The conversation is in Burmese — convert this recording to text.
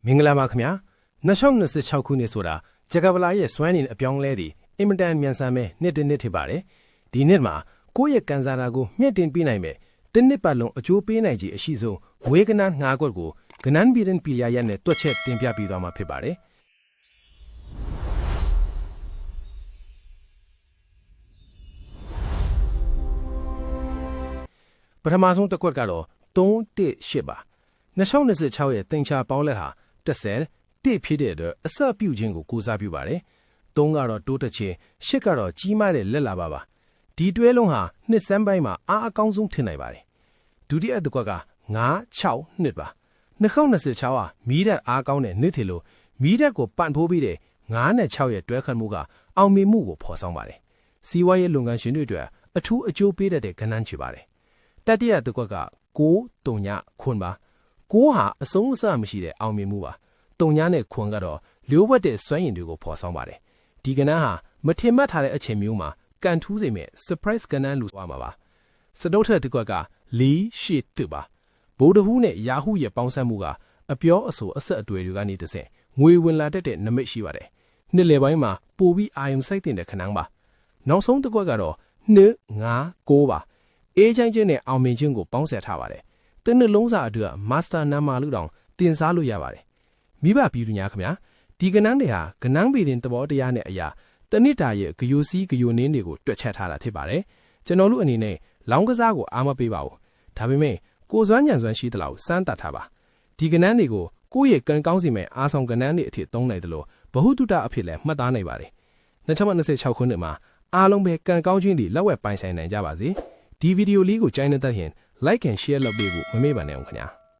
မင်္ဂလာပါခင်ဗျာ2026ခုနှစ်ဆိုတာဂျကဗလာရဲ့စွမ်းရည်အပြောင်းလဲသည့်အင်မတန်မြန်ဆန်မဲ့နှစ်တစ်နှစ်ဖြစ်ပါတယ်ဒီနှစ်မှာကိုယ့်ရဲ့ကန်စာတာကိုမြင့်တင်ပေးနိုင်မဲ့တစ်နှစ်ပတ်လုံးအကျိုးပေးနိုင်ခြင်းအရှိဆုံးဝေကနန်းငါးကွက်ကိုကနန်းဘီရင်ပီလျာရက်နဲ့တွက်ချက်တင်ပြပေးသွားမှာဖြစ်ပါတယ်ပထမဆုံးတစ်ခွက်ကတော့318ပါ2026ရဲ့တင်ချာပေါင်းလက်ဟာ10တိဖြစ်တဲ့အတွက်အစပြုခြင်းကိုကိုးစားပြုပါတယ်3ကတော့တိုးတက်ခြင်း8ကတော့ကြီးမားတဲ့လက်လာပါဒီတွဲလုံးဟာနှစ်စမ်းပိုင်းမှာအားအကောင်းဆုံးထင်နိုင်ပါတယ်ဒုတိယတစ်ခွက်က9-6နှစ်ပါ2026ဟာမီးဓာတ်အားကောင်းတဲ့နှစ်ထီလို့မီးဓာတ်ကိုပန့်ဖိုးပြီးတဲ့9နဲ့6ရဲ့တွဲခတ်မှုကအောင်မြင်မှုကိုဖော်ဆောင်ပါတယ်စီးပွားရေးလုပ်ငန်းရှင်တွေအတွက်အထူးအကျိုးပေးတတ်တဲ့ကဏ္ဍချပါတယ်တတိယတစ်ခွက်က9-3ခွန်ပါ9ဟာအဆုံးအစမရှိတဲ့အောင်မြင်မှုပါ3ညနဲ့ခွန်ကတော့လျိုးဝက်တဲ့စွမ်းရည်တွေကိုဖော်ဆောင်ပါတယ်ဒီကဏ္ဍဟာမထင်မှတ်ထားတဲ့အချိန်မျိုးမှာကန်ထူးစေမဲ့ surprise ကဏ္ဍလို့ဆိုရမှာပါစတုထက်တစ်ခွက်က4-8တူပါဘိုးတဟူးနဲ့ယာဟုရဲ့ပေါင်းစပ်မှုကအပြောအဆိုအဆက်အတွေ့တွေကနေတစ်ဆင့်ငွေဝင်လာတတ်တဲ့နမိတ်ရှိပါတယ်နှစ်လယ်ပိုင်းမှာပိုပြီးအာယုံစိုက်တင်တဲ့ခဏပါနောက်ဆုံးတစ်ခွက်ကတော့2-5-9ပါအေးချမ်းခြင်းနဲ့အောင်မြင်ခြင်းကိုပေါင်းစပ်ထားပါတယ်တစ်နှစ်လုံးစာအတွက်မာစတာနံပါတ်လို့တောင်တင်စားလို့ရပါတယ်မိဘပြည်သူများခင်ဗျာဒီကဏ္ဍတွေဟာကဏ္ဍပေတင်သဘောတရားနဲ့အရာတနစ်တာရဲ့ဂယိုစီးဂယိုနင်းတွေကိုတွက်ချက်ထားတာဖြစ်ပါတယ်ကျွန်တော်တို့အနေနဲ့လောင်းကစားကိုအားမပေးပါဘူးဒါပေမဲ့ကိုစွမ်းညံစွမ်းရှိသလောက်စမ်းတတ်ထားပါဒီကဏ္ဍတွေကိုကိုယ့်ရဲ့ကံကောင်းစီမဲ့အားဆောင်ကဏ္ဍတွေအဖြစ်သုံးနိုင်တယ်လို့ဘဟုတုတအဖြစ်လည်းမှတ်သားနိုင်ပါတယ်2026ခုနှစ်မှာအားလုံးပဲကံကောင်းခြင်းတွေလက်ဝဲပိုင်ဆိုင်နိုင်ကြပါစေဒီဗီဒီယိုလေးကိုကြိုက်နေတတ်ရင် like and share လုပ်ပေးဖို့မမေ့ပါနဲ့အောင်ခင်ဗျာ